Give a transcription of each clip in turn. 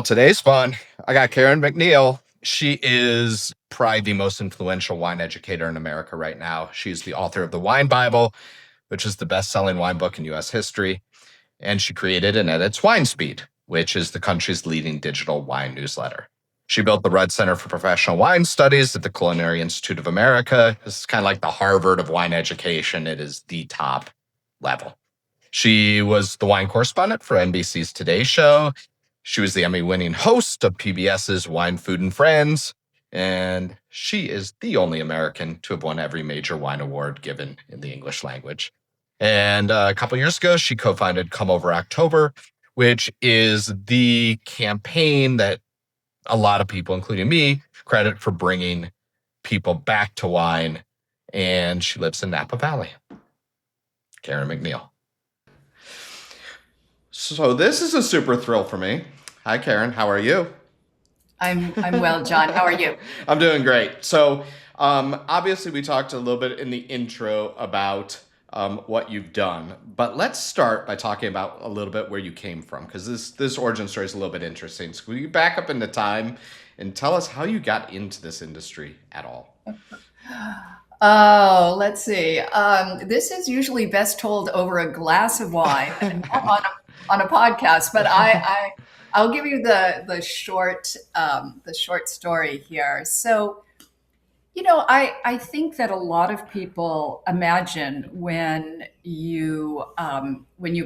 Well, today's fun. I got Karen MacNeil. She is probably the most influential wine educator in America right now. She's the author of the Wine Bible, which is the best-selling wine book in U.S. history, and she created and edits WineSpeed, which is the country's leading digital wine newsletter. She built the Rudd Center for Professional Wine Studies at the Culinary Institute of America. This is kind of like the Harvard of wine education. It is the top level. She was the wine correspondent for NBC's Today Show. She was the Emmy-winning host of PBS's Wine, Food, and Friends. And she is the only American to have won every major wine award given in the English language. And a couple years ago, she co-founded Come Over October, which is the campaign that a lot of people, including me, credit for bringing people back to wine. And she lives in Napa Valley. Karen MacNeil. So this is a super thrill for me. Hi, Karen. How are you? I'm well, John. How are you? I'm doing great. So obviously we talked a little bit in the intro about what you've done, but let's start by talking about a little bit where you came from, because this origin story is a little bit interesting. So will you back up into time and tell us how you got into this industry at all? Oh, let's see. This is usually best told over a glass of wine and not on a podcast, but I'll give you the short story here. So, I think that a lot of people imagine when you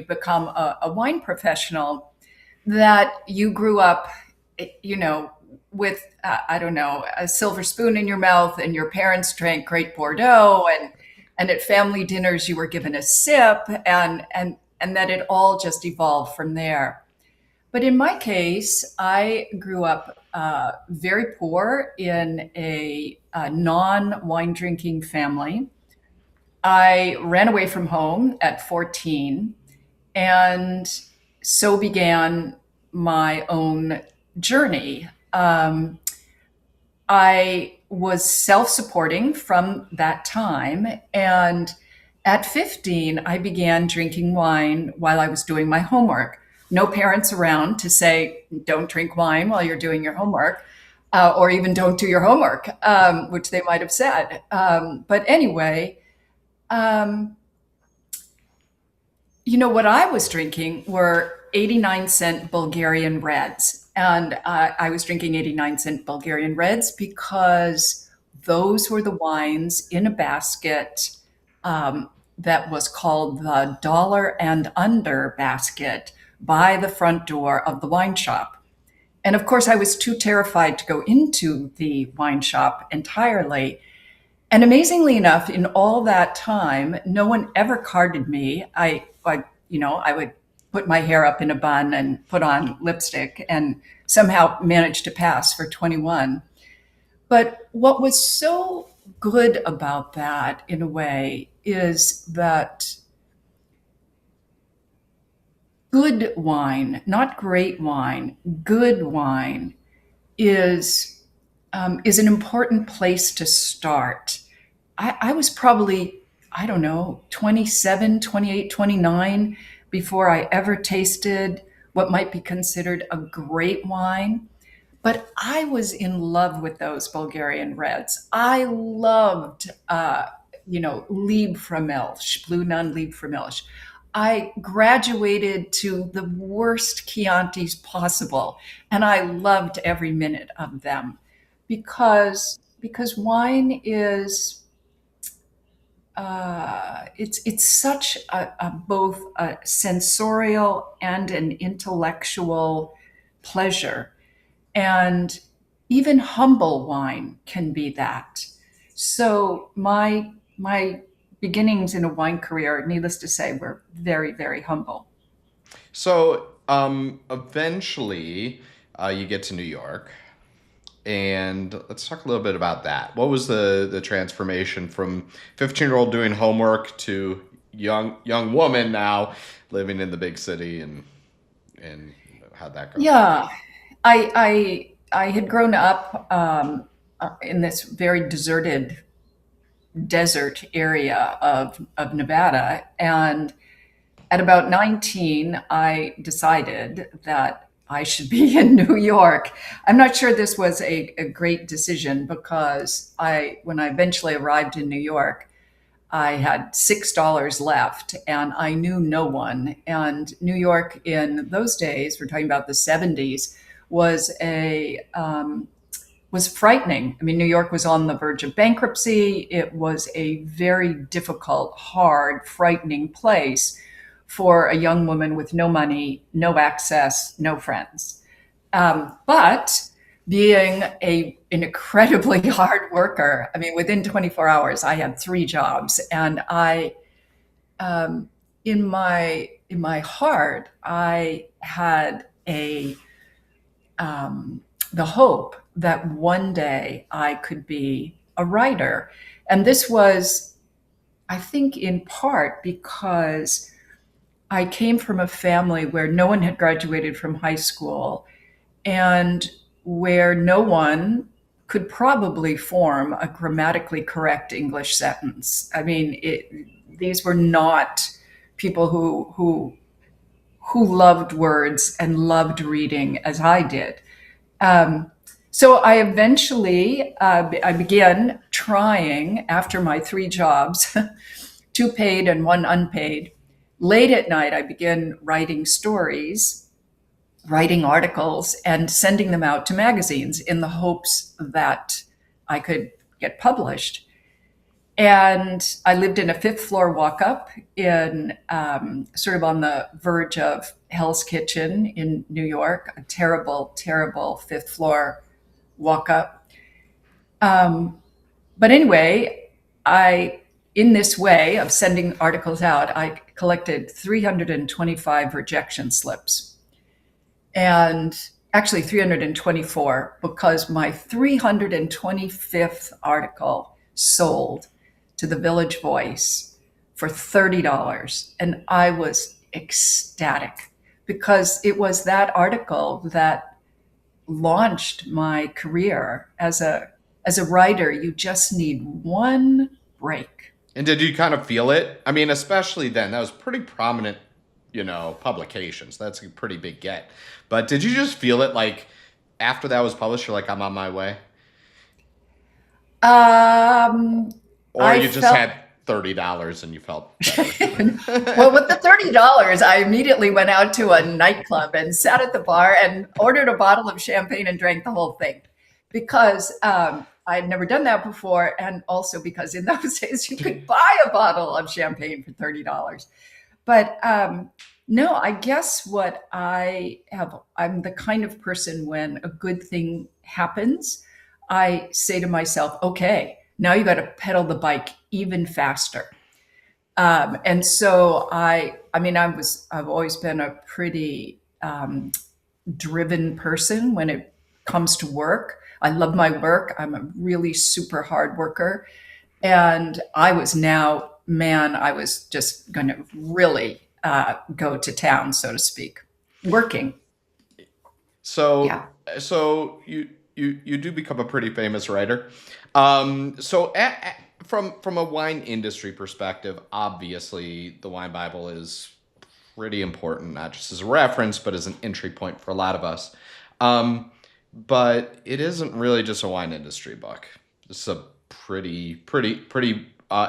become a wine professional that you grew up, with I don't know, a silver spoon in your mouth, and your parents drank great Bordeaux, and at family dinners you were given a sip, and that it all just evolved from there. But in my case, I grew up very poor in a non-wine drinking family. I ran away from home at 14, and so began my own journey. I was self-supporting from that time, and at 15, I began drinking wine while I was doing my homework. No parents around to say, don't drink wine while you're doing your homework, or even don't do your homework, which they might have said. But anyway, um, what I was drinking were 89-cent Bulgarian Reds. And I was drinking 89-cent Bulgarian Reds because those were the wines in a basket that was called the dollar and under basket by the front door of the wine shop. And of course, I was too terrified to go into the wine shop entirely. And amazingly enough, in all that time, no one ever carded me. I would put my hair up in a bun and put on lipstick and somehow managed to pass for 21. But what was so good about that, in a way, is that good wine, not great wine, good wine is an important place to start. I was probably, I don't know, 27, 28, 29 before I ever tasted what might be considered a great wine. But I was in love with those Bulgarian Reds. I loved, Lieb from Milch, Blue Nun Lieb from Milch. I graduated to the worst Chiantis possible, and I loved every minute of them because wine is it's such a both a sensorial and an intellectual pleasure, and even humble wine can be that. So my beginnings in a wine career, needless to say, were very, very humble. So eventually you get to New York, and let's talk a little bit about that. What was the transformation from 15-year-old doing homework to young woman now living in the big city, and how'd that go? Yeah, I had grown up in this very deserted desert area of Nevada, and at about 19, I decided that I should be in New York. I'm not sure this was a great decision because when I eventually arrived in New York, I had $6 left and I knew no one. And New York in those days, we're talking about the 70s, was was frightening. I mean, New York was on the verge of bankruptcy. It was a very difficult, hard, frightening place for a young woman with no money, no access, no friends. But being an incredibly hard worker, I mean, within 24 hours, I had three jobs, and um, in my heart, I had the hope that one day I could be a writer, and this was, I think, in part because I came from a family where no one had graduated from high school and where no one could probably form a grammatically correct English sentence. I mean, these were not people who loved words and loved reading as I did. Um, so I eventually I began trying after my three jobs, two paid and one unpaid. Late at night, I began writing stories, writing articles, and sending them out to magazines in the hopes that I could get published. And I lived in a fifth floor walk up in sort of on the verge of Hell's Kitchen in New York, a terrible, terrible fifth floor walk up. Um, but anyway, in this way of sending articles out, I collected 325 rejection slips, and actually 324 because my 325th article sold to the Village Voice for $30. And I was ecstatic because it was that article that launched my career as a writer. You just need one break. And did you kind of feel it? I mean, especially then, that was pretty prominent, publications. That's a pretty big get. But did you just feel it like after that was published, you're like, I'm on my way? Um, Or I you just felt had $30 and you felt better? well, with the $30, I immediately went out to a nightclub and sat at the bar and ordered a bottle of champagne and drank the whole thing because I had never done that before. And also because in those days you could buy a bottle of champagne for $30. But no, I guess I'm the kind of person when a good thing happens, I say to myself, okay, now you got to pedal the bike even faster. And so I mean, I've always been a pretty driven person when it comes to work. I love my work. I'm a really super hard worker. And I was just going to really go to town, so to speak, working. So, Yeah. so you do become a pretty famous writer. From a wine industry perspective, obviously the Wine Bible is pretty important, not just as a reference, but as an entry point for a lot of us. Um, but it isn't really just a wine industry book. It's a pretty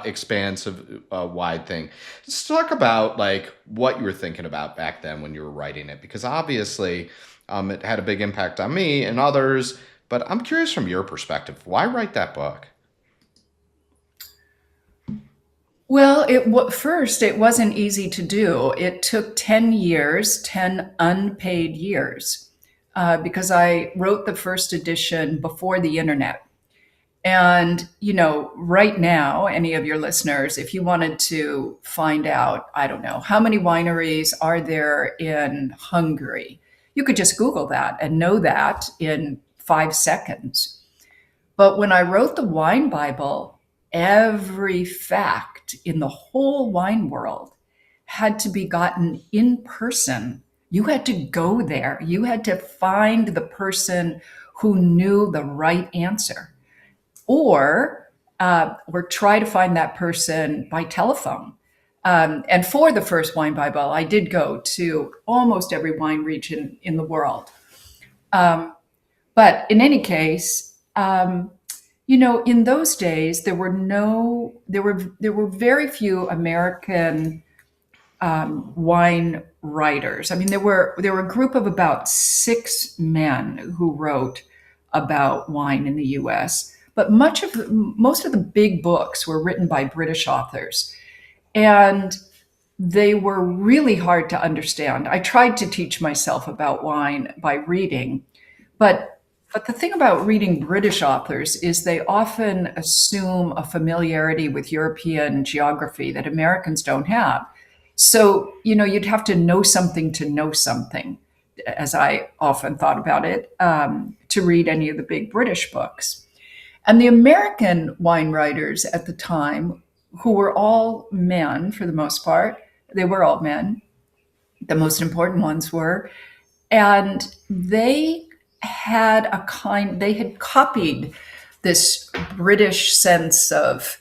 expansive, wide thing. Let's talk about like what you were thinking about back then when you were writing it, because obviously, it had a big impact on me and others. But I'm curious from your perspective, why write that book? Well, first, it wasn't easy to do. It took 10 years, 10 unpaid years, because I wrote the first edition before the internet. And, right now, any of your listeners, if you wanted to find out, I don't know, how many wineries are there in Hungary, you could just Google that and know that in 5 seconds. But when I wrote the Wine Bible, every fact in the whole wine world had to be gotten in person. You had to go there. You had to find the person who knew the right answer, or try to find that person by telephone. And for the first Wine Bible, I did go to almost every wine region in the world. Um, but in any case, in those days there were very few American wine writers. I mean, there were a group of about 6 men who wrote about wine in the U.S. But most of the big books were written by British authors, and they were really hard to understand. I tried to teach myself about wine by reading, but the thing about reading British authors is they often assume a familiarity with European geography that Americans don't have. So, you'd have to know something, as I often thought about it, to read any of the big British books. And the American wine writers at the time, who were all men for the most part, they were all men, the most important ones were, and they had copied this British sense of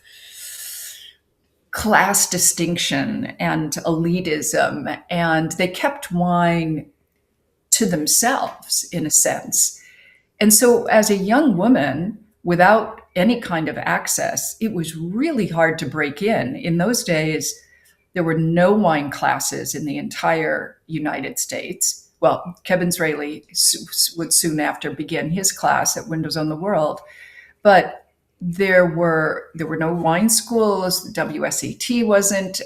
class distinction and elitism, and they kept wine to themselves in a sense. And so, as a young woman without any kind of access, it was really hard to break in. In those days, there were no wine classes in the entire United States. Well, Kevin Zraly would soon after begin his class at Windows on the World, but there were no wine schools. The WSET wasn't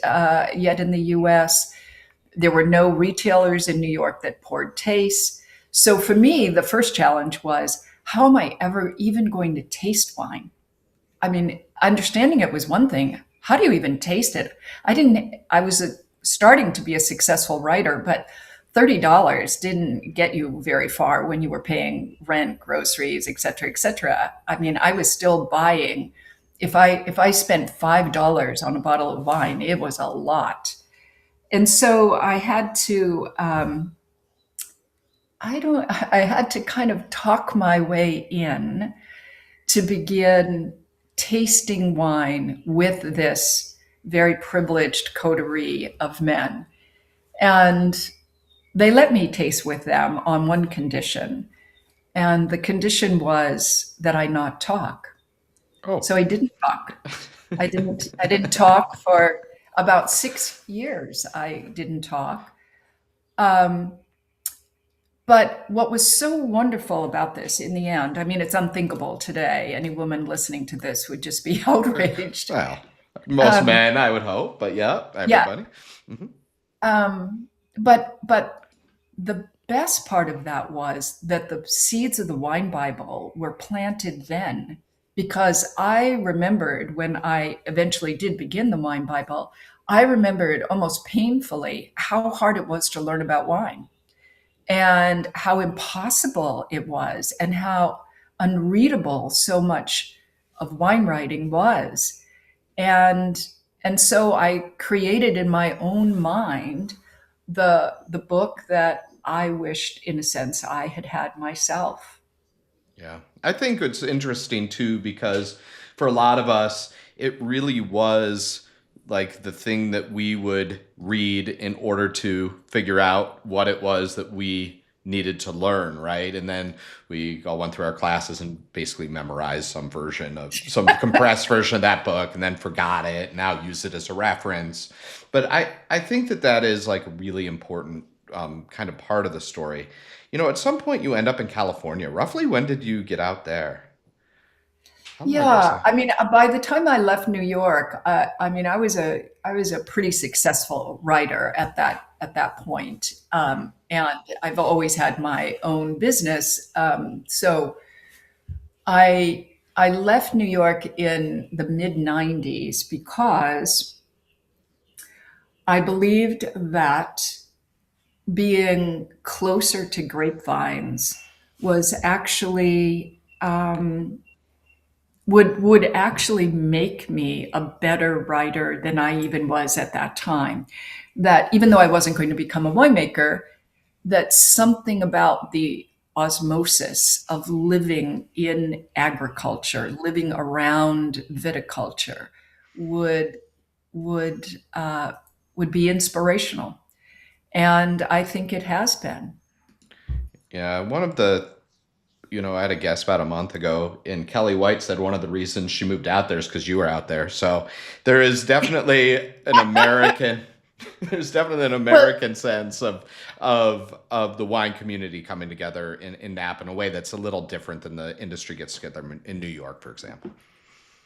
yet in the U.S. There were no retailers in New York that poured tastes. So for me, the first challenge was, how am I ever even going to taste wine? I mean, understanding it was one thing. How do you even taste it? I was starting to be a successful writer, but $30 didn't get you very far when you were paying rent, groceries, et cetera, et cetera. I mean, I was still buying. If I spent $5 on a bottle of wine, it was a lot. And so I had to kind of talk my way in to begin tasting wine with this very privileged coterie of men. And they let me taste with them on one condition. And the condition was that I not talk. Oh, So I didn't talk. I didn't talk for about 6 years. I didn't talk. Um, But what was so wonderful about this in the end, I mean, it's unthinkable today. Any woman listening to this would just be outraged. well, most Um, men, I would hope, but yeah, yeah. everybody. Hmm. But the best part of that was that the seeds of the wine Bible were planted then, because I remembered when I eventually did begin the wine Bible, I remembered almost painfully how hard it was to learn about wine, and how impossible it was, and how unreadable so much of wine writing was. And and so I created in my own mind the book that I wished, in a sense, I had had myself. Yeah. I think it's interesting too because for a lot of us, it really was like the thing that we would read in order to figure out what it was that we needed to learn, right? And then we all went through our classes and basically memorized some compressed version of that book and then forgot it and now use it as a reference. But I think that that is like a really important kind of part of the story. At some point you end up in California. Roughly when did you get out there? How long was Yeah, that? I mean, by the time I left New York, I mean, I was a pretty successful writer at that point, and I've always had my own business. So I left New York in the mid '90s because I believed that being closer to grapevines was actually would actually make me a better writer than I even was at that time. That even though I wasn't going to become a winemaker, that something about the osmosis of living in agriculture, living around viticulture, would would would be inspirational. And I think it has been. Yeah, one of the I had a guest about a month ago, and Kelly White said one of the reasons she moved out there is because you were out there. So there is definitely an American, there's definitely an Well, American sense of the wine community coming together in Napa in a way that's a little different than the industry gets together in New York, for example.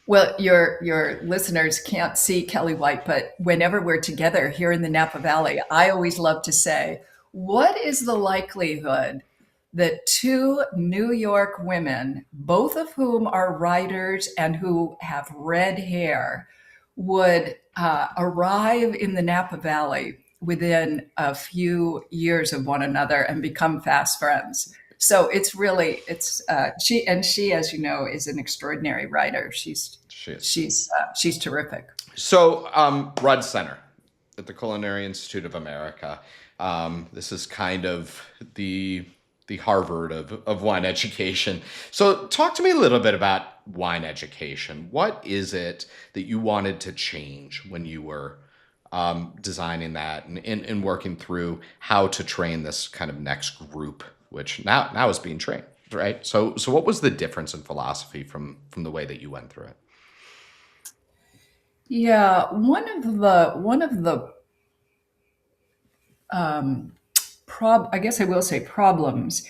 well, your listeners can't see Kelly White, but whenever we're together here in the Napa Valley, I always love to say, what is the likelihood that two New York women, both of whom are writers and who have red hair, would arrive in the Napa Valley within a few years of one another and become fast friends? So it's really she, as you know, is an extraordinary writer. She is. She's terrific. So, Rudd Center at the Culinary Institute of America. This is kind of the Harvard of wine education. So, talk to me a little bit about wine education. What is it that you wanted to change when you were designing that and working through how to train this kind of next group, which now is being trained, right? So what was the difference in philosophy from the way that you went through it? Yeah, one of the I guess I will say problems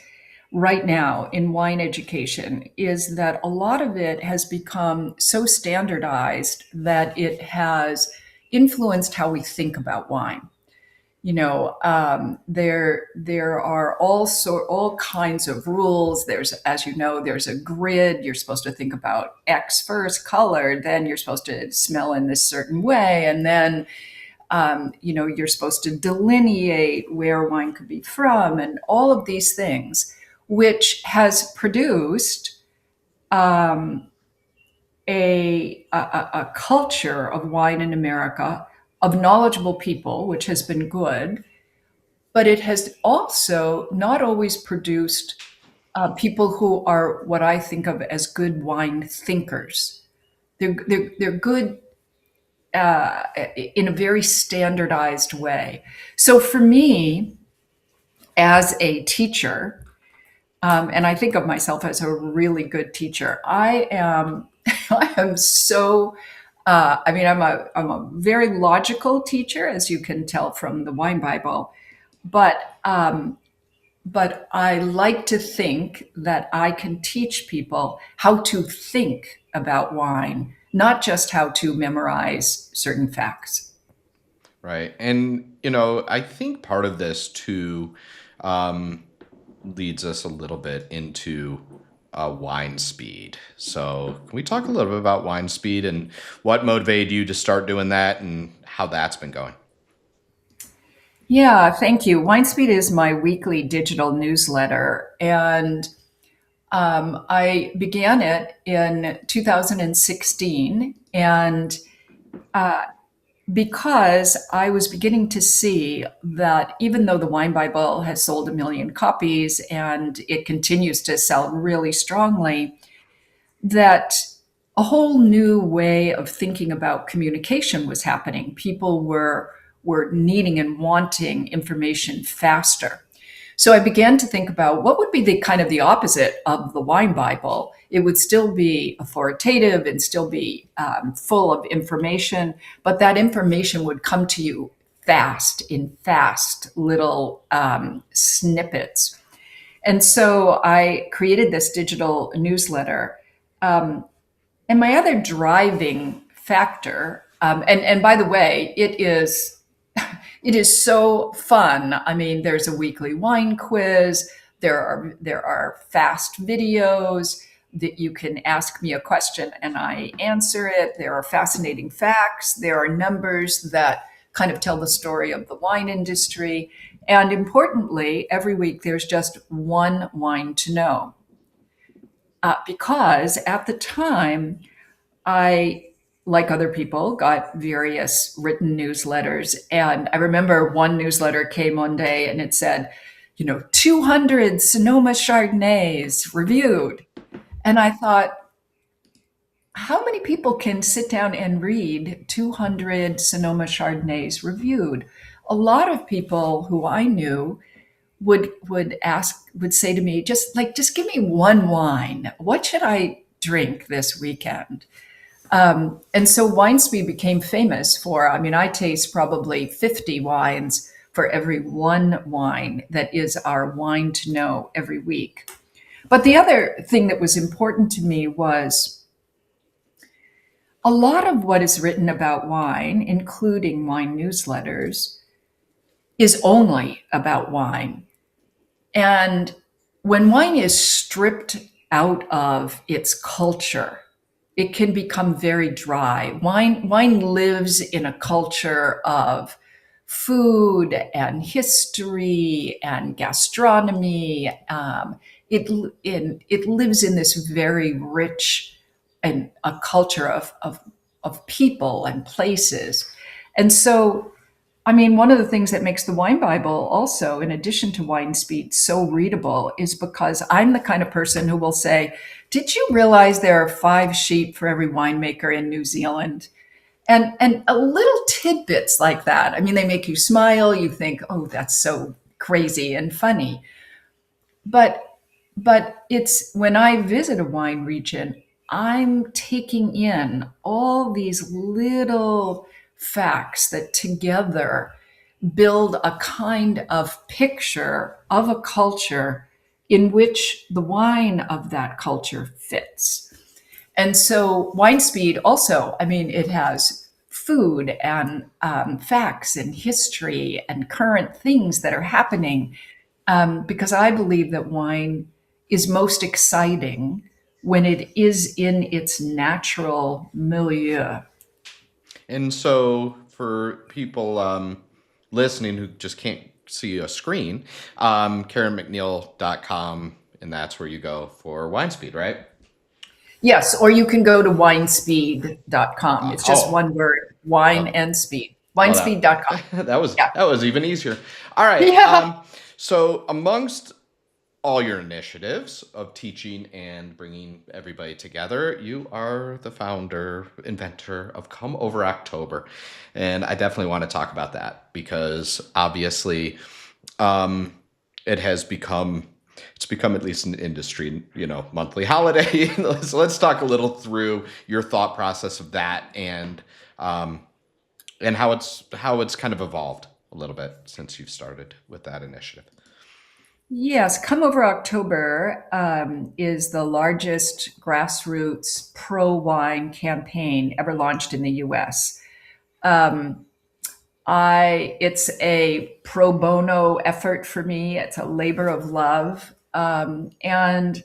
right now in wine education is that a lot of it has become so standardized that it has influenced how we think about wine. There are all kinds of rules. There's, as you know, there's a grid. You're supposed to think about X first, color, then you're supposed to smell in this certain way, and then you're supposed to delineate where wine could be from, and all of these things, which has produced um, a culture of wine in America of knowledgeable people, which has been good, but it has also not always produced people who are what I think of as good wine thinkers. They're good in a very standardized way. So for me, as a teacher, and I think of myself as a really good teacher, I am I am so. I'm a very logical teacher, as you can tell from the Wine Bible, but but I like to think that I can teach people how to think about wine, not just how to memorize certain facts. Right. And, I think part of this too um, leads us a little bit into WineSpeed. So, can we talk a little bit about WineSpeed and what motivated you to start doing that and how that's been going? Yeah, thank you. WineSpeed is my weekly digital newsletter, and I began it in 2016, and because I was beginning to see that even though the Wine Bible has sold 1 million copies and it continues to sell really strongly, that a whole new way of thinking about communication was happening. People were needing and wanting information faster. So I began to think about what would be the kind of the opposite of the Wine Bible. It would still be authoritative and still be full of information, but that information would come to you fast in fast little snippets. And so I created this digital newsletter. Um, and my other driving factor, and by the way, it is so fun. I mean, there's a weekly wine quiz. There are fast videos that you can ask me a question and I answer it. There are fascinating facts. There are numbers that kind of tell the story of the wine industry. And importantly, every week there's just one wine to know. Because at the time, I, like other people, got various written newsletters. And I remember one newsletter came one day and it said, 200 Sonoma Chardonnays reviewed. And I thought, how many people can sit down and read 200 Sonoma Chardonnays reviewed? A lot of people who I knew would say to me, just give me one wine. What should I drink this weekend? And so WineSpeed became famous for, I mean, I taste probably 50 wines for every one wine that is our wine to know every week. But the other thing that was important to me was a lot of what is written about wine, including wine newsletters, is only about wine. And when wine is stripped out of its culture, it can become very dry. Wine lives in a culture of food and history and gastronomy. It lives in this very rich and a culture of people and places. And so, I mean, one of the things that makes the Wine Bible also, in addition to WineSpeed, so readable is because I'm the kind of person who will say, did you realize there are 5 sheep for every winemaker in New Zealand? And a little tidbits like that. I mean, they make you smile. You think, oh, that's so crazy and funny. But it's when I visit a wine region, I'm taking in all these little facts that together build a kind of picture of a culture in which the wine of that culture fits. And so WineSpeed also, I mean, it has food and facts and history and current things that are happening, because I believe that wine is most exciting when it is in its natural milieu. And so for people listening who just can't see a screen, KarenMcNeil.com, and that's where you go for WineSpeed, right? Yes, or you can go to winespeed.com. It's just Oh, one word, wine oh, and speed. well, Winespeed.com. Yeah. that was even easier. All right. Yeah. So amongst all your initiatives of teaching and bringing everybody together, you are the founder, inventor of Come Over October, and I definitely want to talk about that because obviously, um, it has become it's become at least an industry, monthly holiday. So let's talk a little through your thought process of that um, and how it's kind of evolved a little bit since you've started with that initiative. Yes, Come Over October is the largest grassroots pro wine campaign ever launched in the US. Um, it's a pro bono effort for me. It's a labor of love. And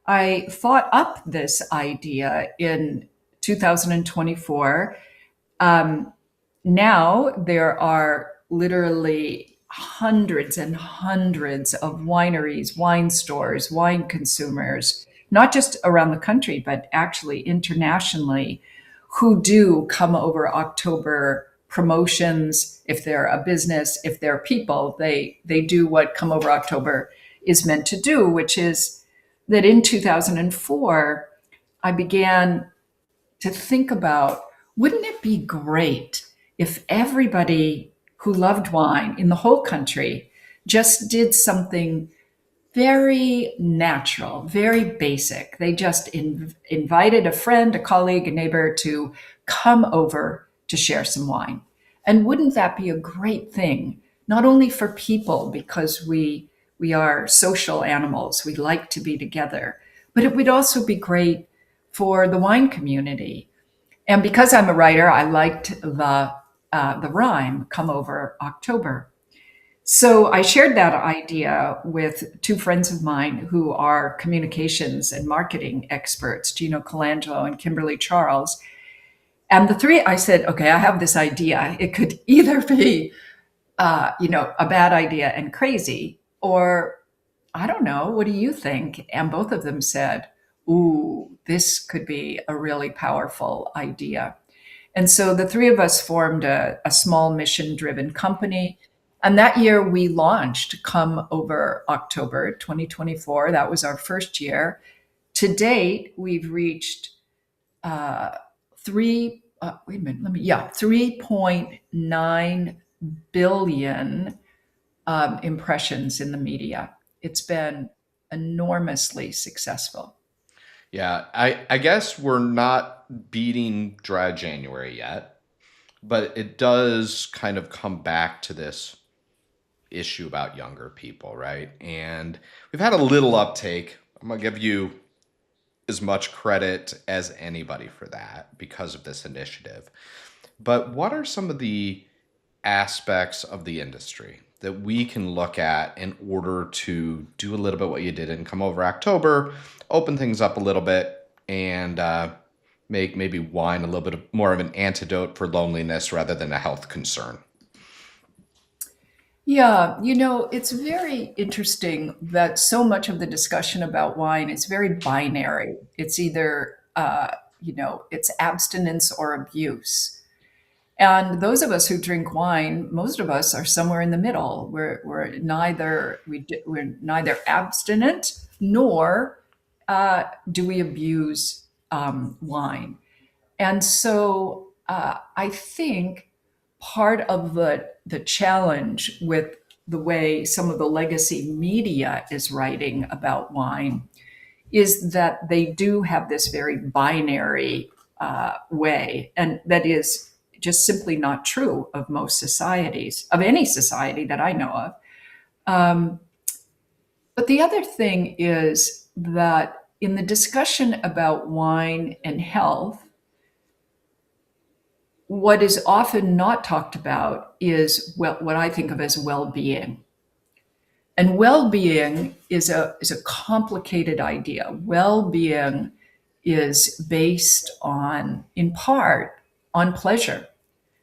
I thought up this idea in 2024. Now there are literally hundreds and hundreds of wineries, wine stores, wine consumers, not just around the country, but actually internationally, who do Come Over October promotions. If they're a business, if they're people, they do what Come Over October is meant to do, which is that in 2004, I began to think about, wouldn't it be great if everybody who loved wine in the whole country just did something very natural, very basic? They just invited a friend, a colleague, a neighbor to come over to share some wine. And wouldn't that be a great thing, not only for people, because we are social animals, we like to be together, but it would also be great for the wine community. And because I'm a writer, I liked the rhyme, Come Over October. So I shared that idea with 2 friends of mine who are communications and marketing experts, Gino Colangelo and Kimberly Charles. And the three, I said, okay, I have this idea. It could either be, a bad idea and crazy, or I don't know, what do you think? And both of them said, ooh, this could be a really powerful idea. And so the three of us formed a small mission driven company. And that year we launched Come Over October 2024. That was our first year. To date, we've reached wait a minute, 3.9 billion impressions in the media. It's been enormously successful. Yeah, I guess we're not beating dry January yet, but it does kind of come back to this issue about younger people, right? And we've had a little uptake. I'm gonna give you as much credit as anybody for that because of this initiative. But what are some of the aspects of the industry that we can look at in order to do a little bit what you did in Come Over October, open things up a little bit, and make maybe wine a little bit more of an antidote for loneliness rather than a health concern? Yeah, it's very interesting that so much of the discussion about wine is very binary. It's either, it's abstinence or abuse. And those of us who drink wine, most of us are somewhere in the middle. We're neither abstinent nor do we abuse wine. And so I think part of the challenge with the way some of the legacy media is writing about wine is that they do have this very binary way, and that is just simply not true of most societies, of any society that I know of. Um, but the other thing is that in the discussion about wine and health, what is often not talked about is what I think of as well-being. And well-being is a complicated idea. Well-being is based on, in part, on pleasure.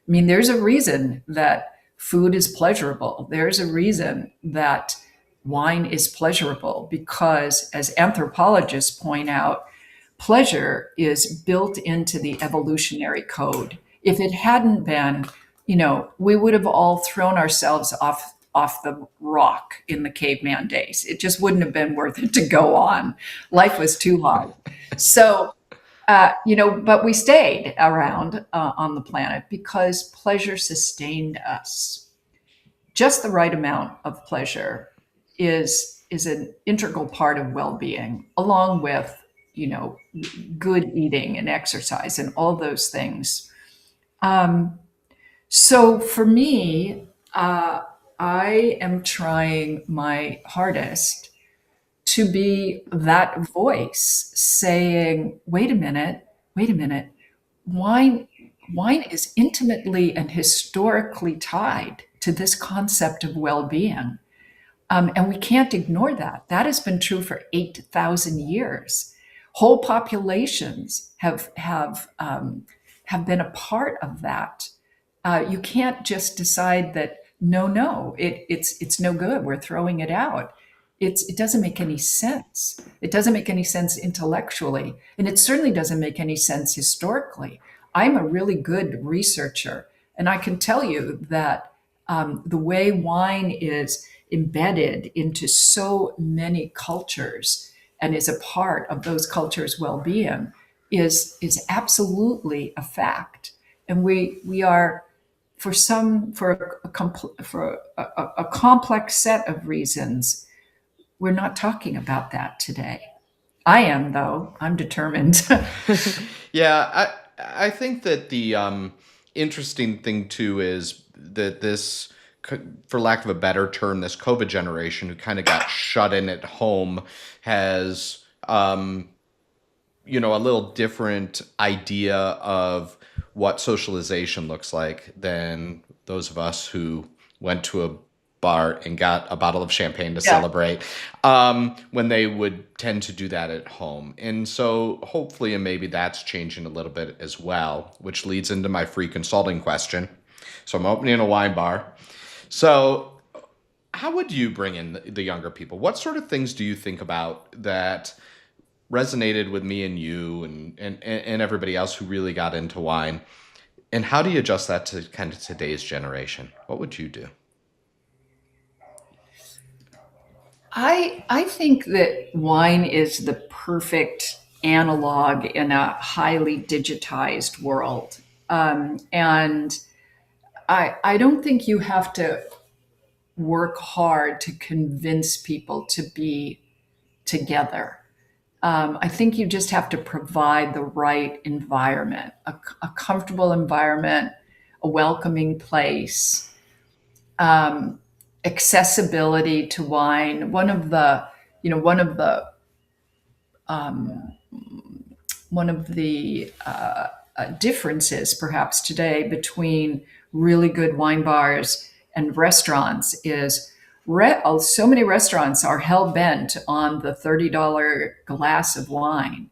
I mean, there's a reason that food is pleasurable. There's a reason that wine is pleasurable because, as anthropologists point out, pleasure is built into the evolutionary code. If it hadn't been, we would have all thrown ourselves off the rock in the caveman days. It just wouldn't have been worth it to go on. Life was too hard. So, but we stayed around on the planet because pleasure sustained us. Just the right amount of pleasure is an integral part of well-being, along with you know good eating and exercise and all those things. Um, so for me, I am trying my hardest to be that voice saying, wait a minute, wine, wine is intimately and historically tied to this concept of well being. And we can't ignore that. That has been true for 8,000 years. Whole populations have been a part of that. You can't just decide that no, it's no good. We're throwing it out. It doesn't make any sense. It doesn't make any sense intellectually, and it certainly doesn't make any sense historically. I'm a really good researcher, and I can tell you that the way wine is embedded into so many cultures and is a part of those cultures' well-being is absolutely a fact. And we are for a complex set of reasons, we're not talking about that today. I am, though. I'm determined. Yeah, I think that the interesting thing too is that for lack of a better term, this COVID generation who kind of got shut in at home has a little different idea of what socialization looks like than those of us who went to a bar and got a bottle of champagne to Yeah. celebrate when they would tend to do that at home. And so hopefully, and maybe that's changing a little bit as well, which leads into my free consulting question. So I'm opening a wine bar. So how would you bring in the younger people? What sort of things do you think about that resonated with me and you and everybody else who really got into wine? And how do you adjust that to kind of today's generation? What would you do? I think that wine is the perfect analog in a highly digitized world. And I don't think you have to work hard to convince people to be together. I think you just have to provide the right environment, a comfortable environment, a welcoming place, um, accessibility to wine. Um, one of the differences perhaps today between really good wine bars and restaurants is so many restaurants are hell bent on the $30 glass of wine.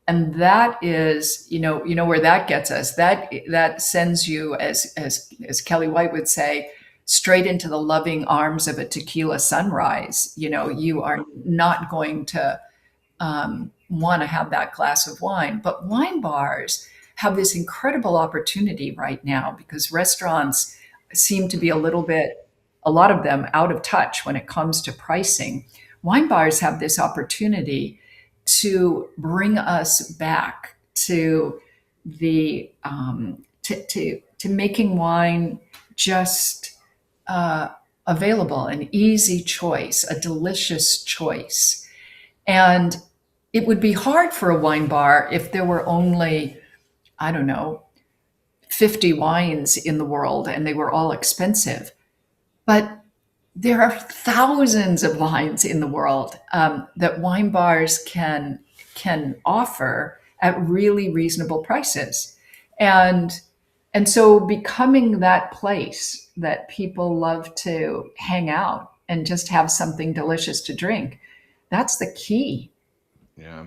And that is, where that gets us. That sends you, as Kelly White would say, straight into the loving arms of a tequila sunrise. You are not going to want to have that glass of wine. But wine bars have this incredible opportunity right now because restaurants seem to be a lot of them, out of touch when it comes to pricing. Wine bars have this opportunity to bring us back to the to making wine just available, an easy choice, a delicious choice. And it would be hard for a wine bar if there were only, I don't know, 50 wines in the world and they were all expensive. But there are thousands of wines in the world that wine bars can offer at really reasonable prices. And and so becoming that place that people love to hang out and just have something delicious to drink, that's the key. Yeah,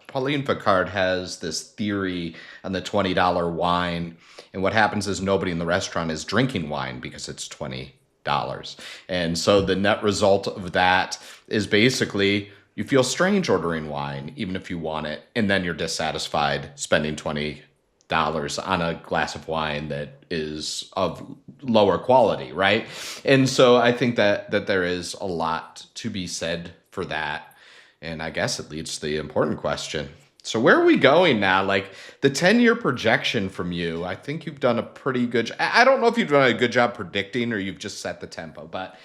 Pauline Picard has this theory on the $20 wine. And what happens is nobody in the restaurant is drinking wine because it's $20. And so the net result of that is basically you feel strange ordering wine, even if you want it. And then you're dissatisfied spending $20 on a glass of wine that is of lower quality, right? And so I think that there is a lot to be said for that. And I guess it leads to the important question. So where are we going now? Like the 10-year projection from you, I think you've done a pretty good I don't know if you've done a good job predicting or you've just set the tempo, but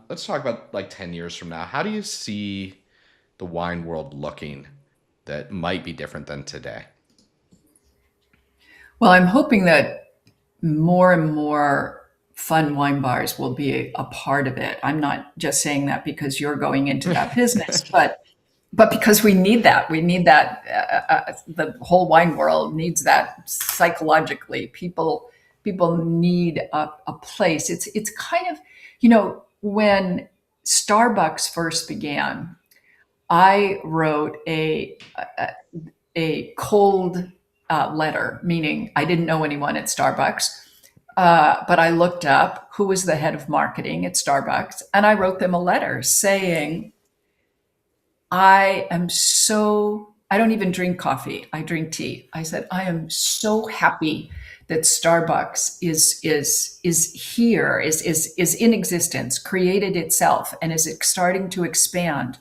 let's talk about like 10 years from now. How do you see the wine world looking that might be different than today? Well, I'm hoping that more and more fun wine bars will be a part of it. I'm not just saying that because you're going into that business, but because we need that. We need that. The whole wine world needs that psychologically. People need a place. It's kind of, when Starbucks first began, I wrote a cold letter, meaning I didn't know anyone at Starbucks. But I looked up who was the head of marketing at Starbucks, and I wrote them a letter saying, I don't even drink coffee. I drink tea. I said, I am so happy that Starbucks is here, is in existence, created itself, and is starting to expand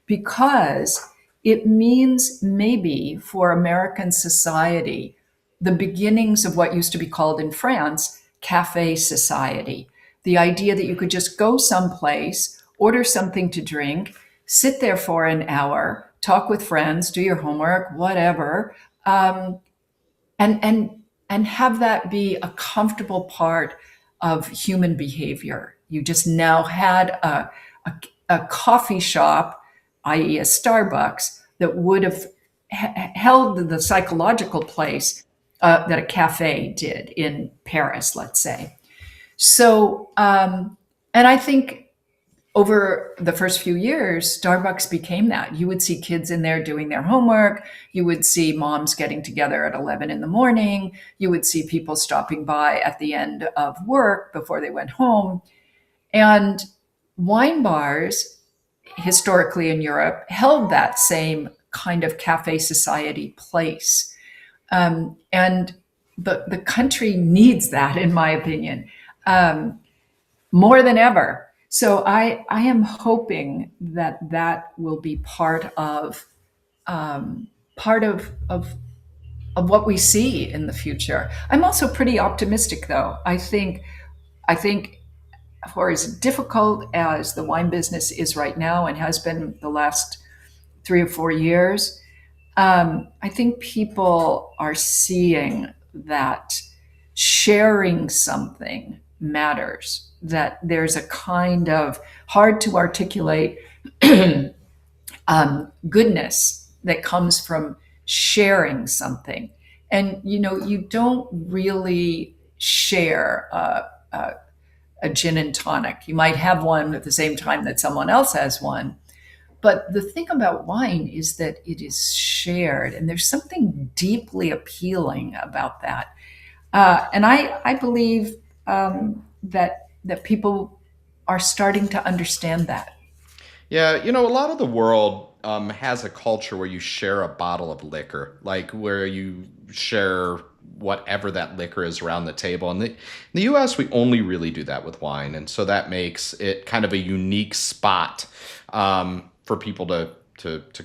because it means maybe for American society, the beginnings of what used to be called in France, cafe society. The idea that you could just go someplace, order something to drink, sit there for an hour, talk with friends, do your homework, whatever, and and have that be a comfortable part of human behavior. You just now had a coffee shop, i.e., a Starbucks, that would have held the psychological place that a cafe did in Paris, let's say. So, and I think over the first few years, Starbucks became that. You would see kids in there doing their homework. You would see moms getting together at 11 in the morning. You would see people stopping by at the end of work before they went home. And wine bars, historically in Europe, held that same kind of cafe society place. And the country needs that, in my opinion, more than ever. So I am hoping that that will be part of part of what we see in the future. I'm also pretty optimistic, though. I think for as difficult as the wine business is right now and has been the last 3 or 4 years, I think people are seeing that sharing something matters. That there's a kind of hard to articulate goodness that comes from sharing something. And you don't really share a gin and tonic. You might have one at the same time that someone else has one. But the thing about wine is that it is shared, and there's something deeply appealing about that. And I believe that people are starting to understand that. Yeah, a lot of the world has a culture where you share a bottle of liquor, like where you share whatever that liquor is around the table. And in the US, we only really do that with wine. And so that makes it kind of a unique spot for people to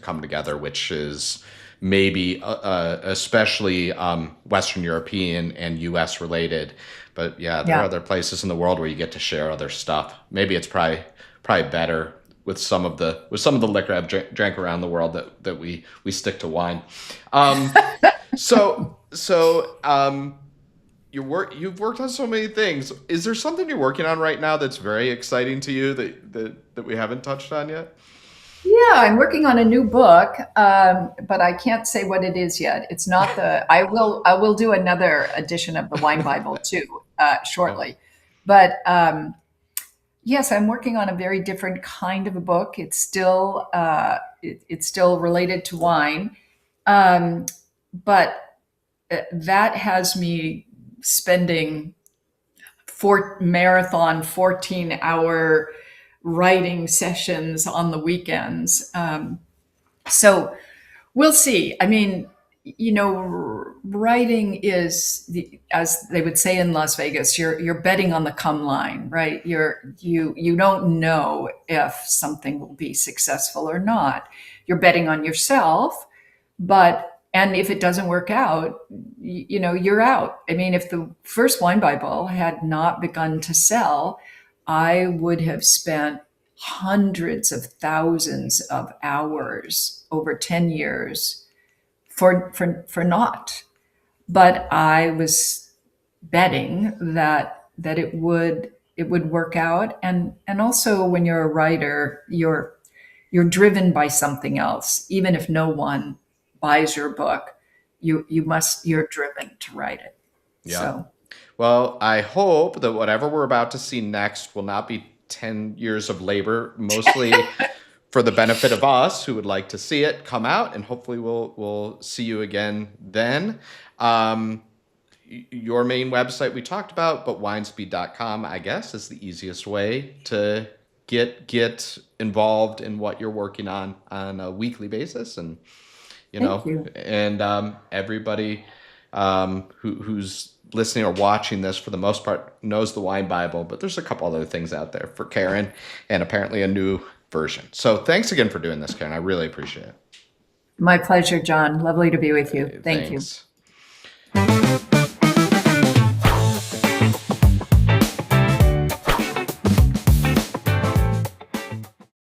come together, which is maybe especially Western European and US related. But yeah, there are Yeah. other places in the world where you get to share other stuff. Maybe it's probably better with some of the liquor I've drank around the world that we stick to wine. Um, so you've worked on so many things. Is there something you're working on right now that's very exciting to you that we haven't touched on yet? Yeah, I'm working on a new book, but I can't say what it is yet. It's not the. I will do another edition of the Wine Bible too Oh, shortly, but yes, I'm working on a very different kind of a book. It's still related to wine, um, but that has me spending marathon 14-hour writing sessions on the weekends. So we'll see. I mean, writing is as they would say in Las Vegas, you're betting on the come line, right? You don't know if something will be successful or not. You're betting on yourself, but and if it doesn't work out, you're out. I mean, if the first Wine Bible had not begun to sell, I would have spent hundreds of thousands of hours over 10 years for naught. But I was betting that it would work out. And also when you're a writer, you're driven by something else. Even if no one buys your book, you're driven to write it. yeah. So Well, I hope that whatever we're about to see next will not be 10 years of labor, mostly for the benefit of us who would like to see it come out, and hopefully we'll see you again then. Um, your main website we talked about, but winespeed.com, I guess, is the easiest way to get involved in what you're working on a weekly basis. And thank you. everybody who's listening or watching this for the most part knows the Wine Bible, but there's a couple other things out there for Karen, and apparently a new version. So thanks again for doing this, Karen. I really appreciate it. My pleasure, John. Lovely to be with you. Thank you. Thanks.